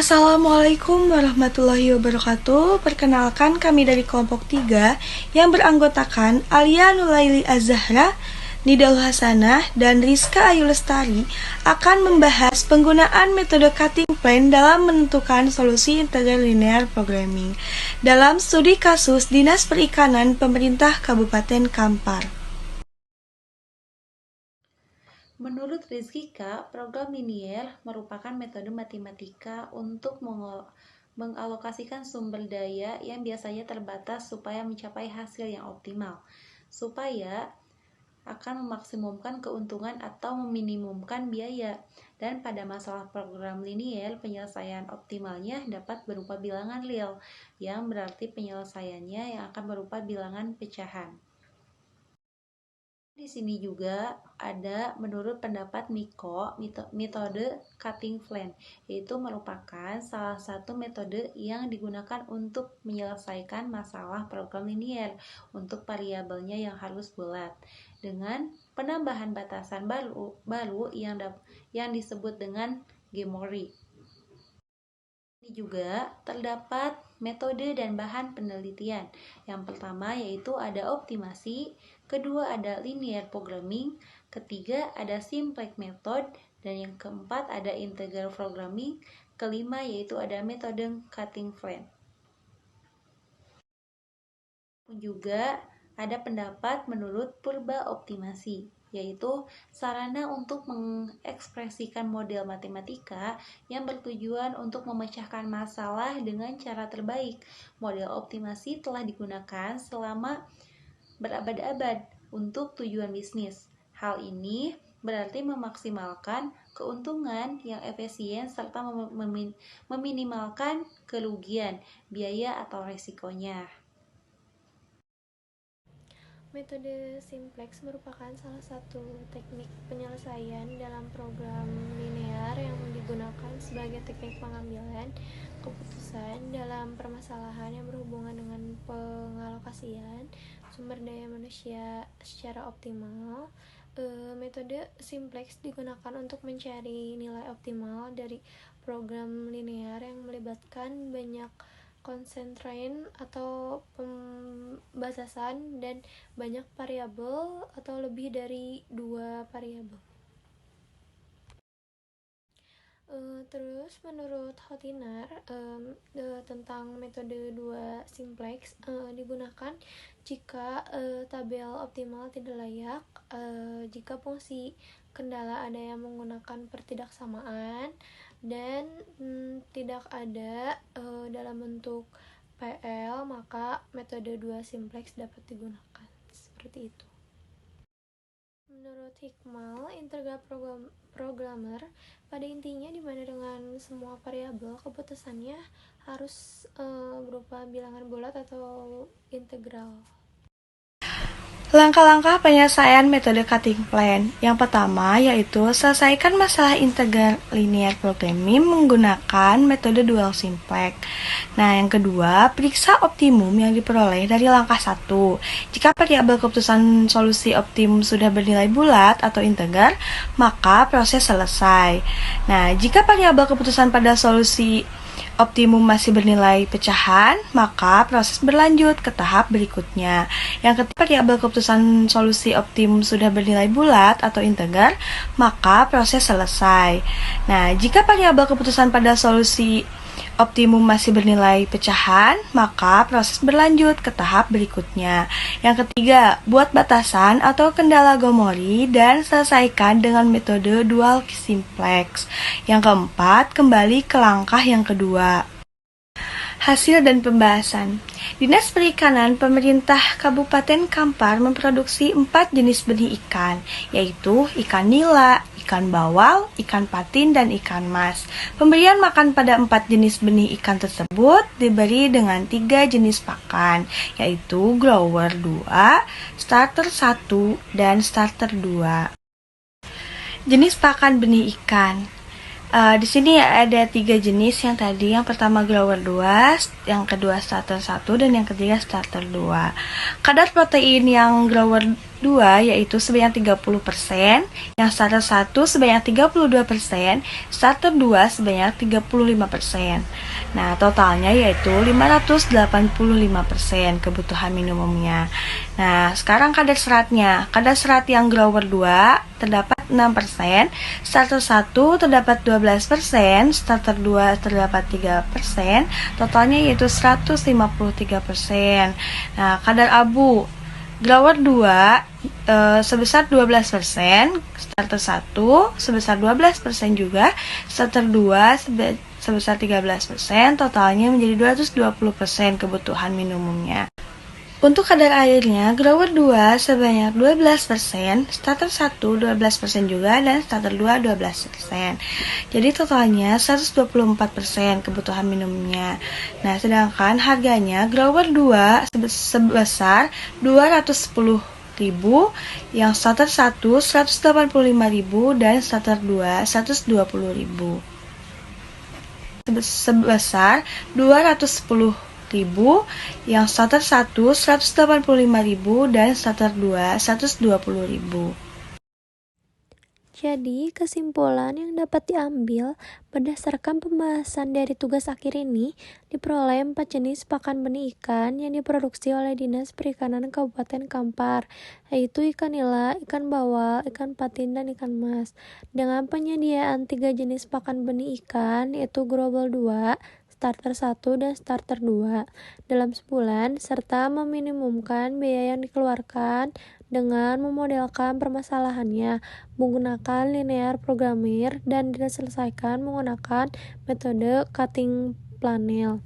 Assalamualaikum warahmatullahi wabarakatuh. Perkenalkan, kami dari kelompok 3 yang beranggotakan Alia Nulaili Az-Zahra, Nidal Hasanah, dan Rizka Ayu Lestari akan membahas penggunaan metode cutting plan dalam menentukan solusi integral linear programming dalam studi kasus Dinas Perikanan Pemerintah Kabupaten Kampar. Menurut Rizkika, program linier merupakan metode matematika untuk mengalokasikan sumber daya yang biasanya terbatas supaya mencapai hasil yang optimal, supaya akan memaksimumkan keuntungan atau meminimumkan biaya. Dan pada masalah program linier, penyelesaian optimalnya dapat berupa bilangan real, yang berarti penyelesaiannya yang akan berupa bilangan pecahan. Di sini juga ada menurut pendapat Miko, metode cutting plan, yaitu merupakan salah satu metode yang digunakan untuk menyelesaikan masalah program linier untuk variabelnya yang harus bulat, dengan penambahan batasan baru yang disebut dengan geometri. Ini juga terdapat metode dan bahan penelitian. Yang pertama yaitu ada optimasi, kedua ada linear programming, ketiga ada simplex method, dan yang keempat ada integral programming, kelima yaitu ada metode cutting plan. Juga ada pendapat menurut purba optimasi, yaitu sarana untuk mengekspresikan model matematika yang bertujuan untuk memecahkan masalah dengan cara terbaik. Model optimasi telah digunakan selama berabad-abad untuk tujuan bisnis. Hal ini berarti memaksimalkan keuntungan yang efisien serta meminimalkan kerugian, biaya atau resikonya. Metode simplex merupakan salah satu teknik penyelesaian dalam program linear yang digunakan sebagai teknik pengambilan keputusan dalam permasalahan yang berhubungan dengan pengalokasian sumber daya manusia secara optimal. Metode simplex digunakan untuk mencari nilai optimal dari program linear yang melibatkan banyak constraint atau pembatasan dan banyak variabel atau lebih dari 2 variabel. Terus menurut Hotiner tentang metode 2 simplex digunakan jika tabel optimal tidak layak, jika fungsi kendala ada yang menggunakan pertidaksamaan dan tidak ada dalam bentuk PL, maka metode 2 simplex dapat digunakan. Seperti itu. Menurut Hikmal, integral programmer pada intinya dimana dengan semua variabel keputusannya harus berupa bilangan bulat atau integral. Langkah-langkah penyelesaian metode cutting plan. Yang pertama yaitu selesaikan masalah integral linear programming menggunakan metode dual simplex. Nah, yang kedua, periksa optimum yang diperoleh dari langkah 1. Jika variabel keputusan solusi optimum sudah bernilai bulat atau integer, maka proses selesai. Nah, jika variabel keputusan pada solusi optimum masih bernilai pecahan, maka proses berlanjut ke tahap berikutnya. Yang ketiga, variabel keputusan solusi optimum sudah bernilai bulat atau integer, maka proses selesai. Nah, jika variabel keputusan pada solusi optimum masih bernilai pecahan, maka proses berlanjut ke tahap berikutnya. Yang ketiga, buat batasan atau kendala geometri dan selesaikan dengan metode dual simplex. Yang keempat, kembali ke langkah yang kedua. Hasil dan pembahasan. Dinas Perikanan Pemerintah Kabupaten Kampar memproduksi 4 jenis benih ikan, yaitu ikan nila, ikan bawal, ikan patin, dan ikan mas. Pemberian makan pada 4 jenis benih ikan tersebut diberi dengan 3 jenis pakan, yaitu grower 2, starter 1, dan starter 2. Jenis pakan benih ikan. Di sini ada 3 jenis yang tadi. Yang pertama grower 2, yang kedua starter 1, dan yang ketiga starter 2. Kadar protein yang grower 2 yaitu sebanyak 30%, yang starter 1 sebanyak 32%, starter 2 sebanyak 35%. Nah, totalnya yaitu 585% kebutuhan minimumnya. Nah, sekarang kadar seratnya. Kadar serat yang grower 2 terdapat 6%, starter 1 terdapat 12%, starter 2 terdapat 3%, totalnya yaitu 153%. Nah, kadar abu grower 2 sebesar 12%, starter 1 sebesar 12% juga, starter 2 sebesar 13%, totalnya menjadi 220% kebutuhan minimumnya. Untuk kadar airnya, grower 2 sebanyak 12%, starter 1 12% juga, dan starter 2 12%. Jadi totalnya 124% kebutuhan minumnya. Nah, sedangkan harganya grower 2 sebesar 210.000, yang starter 1 185.000, dan starter 2 120.000. Sebesar 210.000, yang starter 1 185.000, dan starter 2 120.000. Jadi, kesimpulan yang dapat diambil berdasarkan pembahasan dari tugas akhir ini, diperoleh 4 jenis pakan benih ikan yang diproduksi oleh Dinas Perikanan Kabupaten Kampar, yaitu ikan nila, ikan bawal, ikan patin, dan ikan mas. Dengan penyediaan 3 jenis pakan benih ikan, yaitu Growol 2, starter 1, dan starter 2 dalam sebulan, serta meminimumkan biaya yang dikeluarkan dengan memodelkan permasalahannya menggunakan linear programming dan diselesaikan menggunakan metode cutting planel.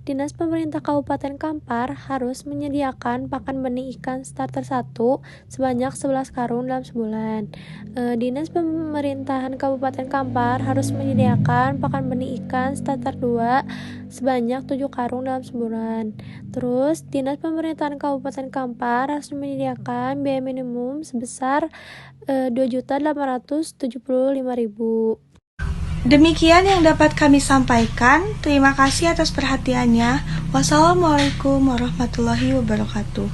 Dinas Pemerintah Kabupaten Kampar harus menyediakan pakan benih ikan starter 1 sebanyak 11 karung dalam sebulan. Dinas Pemerintahan Kabupaten Kampar harus menyediakan pakan benih ikan starter 2 sebanyak 7 karung dalam sebulan. Terus, Dinas Pemerintahan Kabupaten Kampar harus menyediakan biaya minimum sebesar 2.875.000. Demikian yang dapat kami sampaikan. Terima kasih atas perhatiannya. Wassalamualaikum warahmatullahi wabarakatuh.